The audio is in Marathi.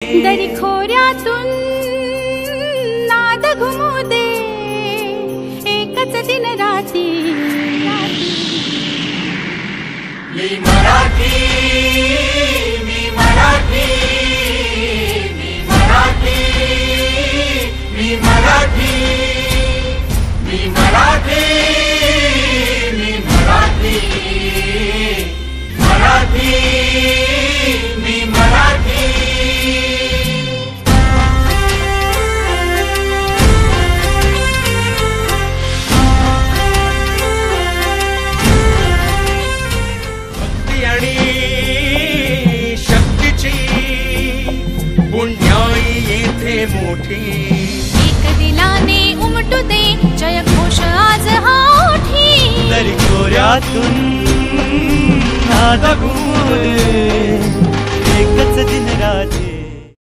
दरी खोऱ्यातून नाद घुमू दे एकच दिन राती। मी मराठी, मी मराठी, मी मराठी, मी मराठी, मी मराठी, मी मराठी, मराठी, मी मराठी। शक्तीची पुण्याई येथे मोठी एक दिलाने उमटू दे जय घोष आज हा ओठी। दरी खोऱ्यातून नाद घुमू दे एकच दिन राती।